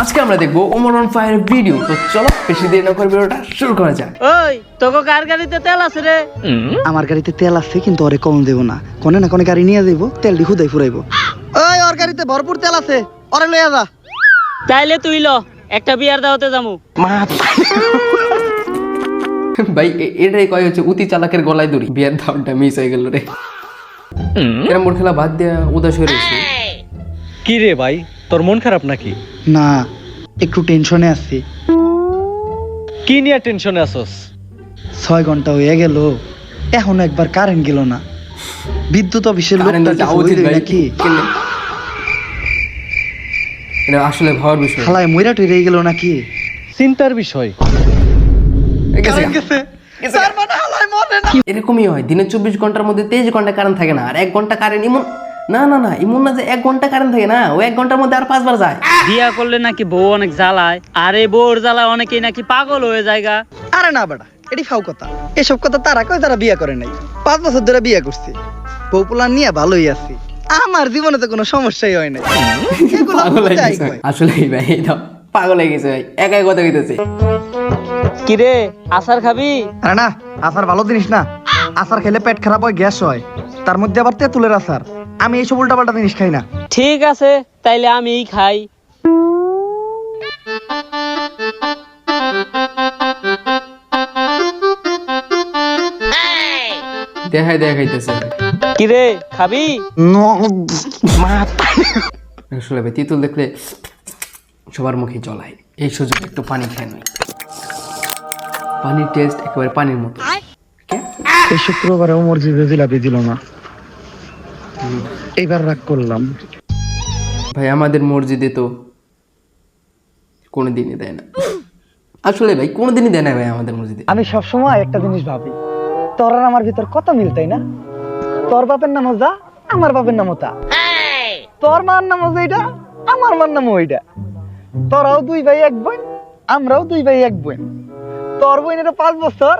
আজকে আমরা দেখবো ওমর অন ফায়ার ভিডিও। তো চলো বেশি দেরি না করে ভিডিওটা শুরু করা যাক। ওই তোকে কার গাড়িতে তেল আছে রে? আমার গাড়িতে তেল আছে কিন্তু ওরে কম দেবো না, কোনে না কোনে গাড়ি নিয়ে যাইবো, তেল দি হুদাই ফুরাইবো। ওই ওর গাড়িতে ভরপুর তেল আছে, ওরে লইয়া যা। তাইলে তুই ল, একটা বিয়ার দাওয়াতে যামু। ভাই এটাই কয় হচ্ছে অতি চালাকের গলায় দড়ি। বিয়ের ধাপটা মিস হয়ে গেল রে। এরম বোর্ড খেলা বাদ দেয়া উদাস হয়ে রয়েছে। কি রে ভাই, তোর মন খারাপ নাকি? না, একটু টেনশনে আছি। কি নিয়ে টেনশনে আসোস? 6 ঘন্টা হয়ে গেল, এখনো একবার কারেন্ট গেল না। বিদ্যুৎ অফিসের কারেন্ট লোকটা যাওয়া উচিত ভাই নাকি কেন? এটা আসলে ভাবার বিষয়। হালায় মইরা টইরে গেল নাকি? চিন্তার বিষয়। এরকমই হয়, দিনে 24 ঘন্টার মধ্যে 23 ঘন্টা কারেন্ট থাকে না, আর 1 ঘন্টা কারেন্ট এমন না না না এমন না যে 1 ঘন্টা কারেন্ট থাকে না, ও 1 ঘন্টার মধ্যে আর 5 বার যায়। বিয়া করলে নাকি বউ অনেক জ্বালায়, আর এই বউর জ্বালায় অনেকেই নাকি পাগল হয়ে যায়গা। আরে না বেটা, এটি ফাও কথা। এসব কথা তারা কয় যারা বিয়ে করে নাই। 5 বছর ধরে বিয়ে করছি, পপুলার নিয়ে ভালোই আছি, আমার জীবনে তো কোনো সমস্যাই হয় নাই। এগুলো পাগল হয়ে বুঝাই গেছে কয়। আসলে ভাই, এটা পাগল হয়ে গেছে ভাই, একাই কথা কইতেছে। কি রে, আচার খাবি? আরে না, আচার ভালো জিনিস না। আচার খেলে পেট খারাপ হয়, গ্যাস হয়, তার মধ্যে আবার তেঁতুলের আচার। আমি এইসব উল্টাপাল্টা জিনিস খাই না। ঠিক আছে, তাইলে আমিই খাই। দেখাইতেছে। কি রে, খাবি? আসলে ভাই তিতুল দেখলে সবার মুখে জলায়। এই সুযোগ একটু পানি খেয়ে নয়, পানির টেস্ট একেবারে পানির মতো। এই শুক্রবারে ওমর জিলাপি দিল না, এইবার রাগ করলাম। ভাই আমাদের মসজিদে তো কোনোদিনই দেয় না, আসলে ভাই কোনোদিনই দেয় না ভাই আমাদের মসজিদে। আমি সবসময় একটা জিনিস ভাবি, তোর আর আমার ভিতর কত মিল, তাই না? তোর বাপের নাম যা, আমার বাপের নাম তা। তোর মার নাম এইটা, আমার মার নাম ওইটা। তোরাও 2 ভাই 1 বোন, আমরাও 2 ভাই 1 বোন। তোর বোনেরও 5 বছর,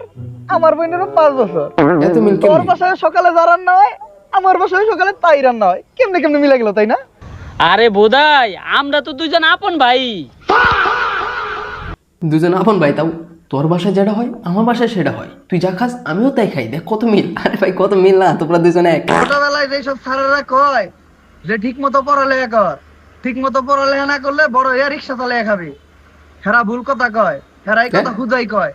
আমার বোনেরও 5 বছর। এত মিল তোর কেমনে? বাসায় সকালে যা রান্না হয়, আমার বাসায় সকালে তাই রান্না হয়। কেমনে কেমনে মিলে গেল, তাই না? আরে বোধাই, আমরা তো দুজন আপন ভাই। দুজন আপন ভাই, তাও তোর বাসায় যেটা হয় আমার বাসায় সেটা হয়, তুই যা খাস আমিও তাই খাই, দেখ কত মিল। আরে ভাই কত মিল না, তোমরা দুজনে এক। ছোটবেলায় যেসব স্যারেরা কয় যে ঠিক মতো পড়ালেখা কর, ঠিক মতো পড়ালেখা না করলে বড় হইয়া রিক্সা চালিয়ে খাবি, হেরা ভুল কথা কয়, হেরা এই কথা খুদাই কয়।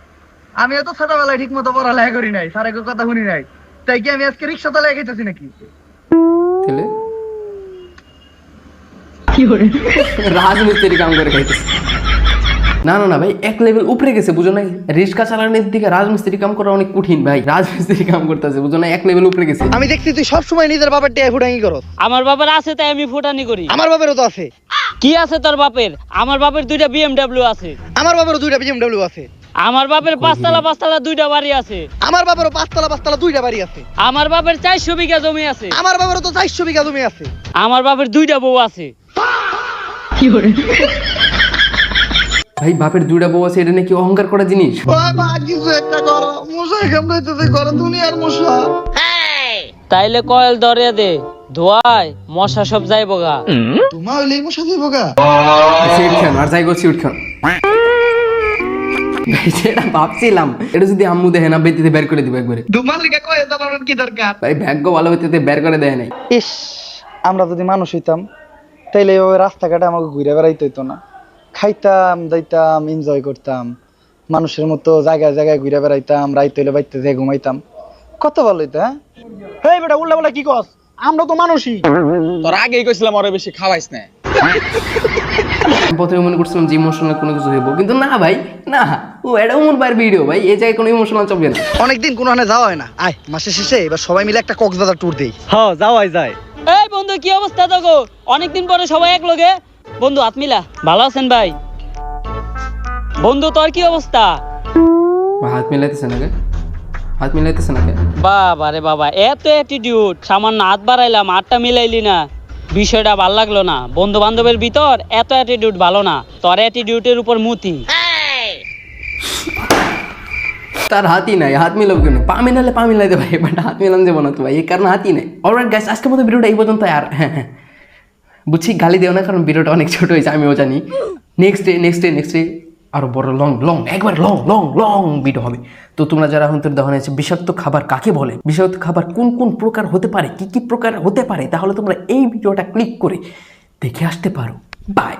আমিও তো ছোটবেলায় ঠিক মতো পড়ালেখা করি নাই, স্যারের কথা শুনি নাই, তাই কি আমি আজকে রিক্সা চালিয়ে খাইতেছি নাকি? তাহলে রাজমিস্ত্রি কাম করে খাইতেছে। না না না ভাই, এক লেভেল উপরে গেছে, বুঝো না? রিক্সা চালানোর দিকে রাজমিস্ত্রি কাম করা অনেক কঠিন ভাই, রাজমিস্ত্রি কাম করতেছে, বুঝো না? এক লেভেল উপরে গেছে। আমি দেখছি তুই সব সময় নিজের বাবার টিয়া ফুটাঙ্গি করস। আমার বাবার আছে তাই আমি ফুটানি করি। আমার বাবারও তো আছে। কি আছে তোর বাপের? আমার বাপের 2টা BMW আছে। আমার বাবারও 2টা BMW আছে। আমার বাপের 5 তলা 2টা বাড়ি আছে। আমার বাবারও 5 তলা 2টা বাড়ি আছে। আমার বাপের 400 বিঘা জমি আছে। আমার বাবারও তো 400 বিঘা জমি আছে। আমার বাপের 2টা বউ আছে। ভাই বাপের 2টা বউ আছে, এটা নাকি অহংকার করা জিনিস? কিছু একটা করো, মশাই কামড়াইতেছে, করো দুনিয়ার মশা। তাইলে কয়েল ধরে দে, ধোয়ায় মশা সব যাইবো গা। তোমার হইলেই মশা যাইব গা। সিট খান আর যাই গো সিট খান। ভাই সেটা ভাবছিলাম, এটা যদি আম্মু দেখে না বেতিতে বের করে দিব একবারে। তোমার লিগা কয়ে দাঁড়ানোর কি দরকার? ভাই ভাগ্য ভালো বেতিতে বের করে দেয় নাই। ইস, আমরা যদি মানুষ হইতাম তাইলে ওই রাস্তাঘাটে আমাকে ঘুরে বেড়াইতে হইতো না। খাইতাম, দাইতাম, এনজয় করতাম, মানুষের মতো জায়গায় জায়গায় ঘুরে বেড়াইতাম, রাইতে হইলে বাইতে যেয়ে ঘুমাইতাম, কত ভালো হইতো। হ্যাঁ হেই বেটা, উল্টা পাল্টা কি কস? আমরা তো মানুষই। তোর আগেই কইছিলাম ওরে বেশি খাওয়াইস না। প্রথমে মনে করছিলাম যে ইমোশনাল কোনো কিছু হইব, কিন্তু না ভাই, না, ও এটা ওমর ভাইয়ের ভিডিও ভাই, এই জায়গায় কোনো ইমোশনাল চলবে না। অনেকদিন কোনো হানে যাওয়া হয় না, আয় মাসের শেষে এবার সবাই মিলে একটা কক্সবাজার ট্যুর দেই। হ্যাঁ যাওয়াই যায়। এই বন্ধু, কি অবস্থা তোগো? অনেকদিন পরে সবাই এক লগে। বন্ধু হাত মিলা। ভালো আছেন ভাই? বন্ধু তোর কি অবস্থা? হাত মিলাইতেছে নাকি? হাত মিলাইতেছে নাকি? বাবা রে বাবা, এত অ্যাটিটিউড! সামান্য হাত বাড়াইলাম, হাতটা মিলাইলি না, বিষয়টা ভাল লাগলো না। বন্ধু বান্ধবের ভিতর এত অ্যাটিটিউড ভালো না, তোর অ্যাটিটিউডের উপর মুতি। তার হাতই নাই, হাত মিলাবো কেন? পা মিলালে পা মিলাইতে ভাই, বাট হাত মিলান যাবো না তো ভাই, এই কারণে হাতই নাই। অলরাইট গাইস, আজকের মতো ভিডিওটা এই পর্যন্ত। আর হ্যাঁ হ্যাঁ বুঝছি গালি দেও না, কারণ ভিডিওটা অনেক ছোট হয়েছে, আমিও জানি। নেক্সট ডে আরো বড় লং একবার লং ভিডিও হবে। তো তোমরা যারা এখন তোর দহন আছে বিষাক্ত খাবার কাকে বলে, বিষাক্ত খাবার কোন কোন প্রকার হতে পারে, কি কি প্রকার হতে পারে, তাহলে তোমরা এই ভিডিওটা ক্লিক করে দেখে আসতে পারো। বাই।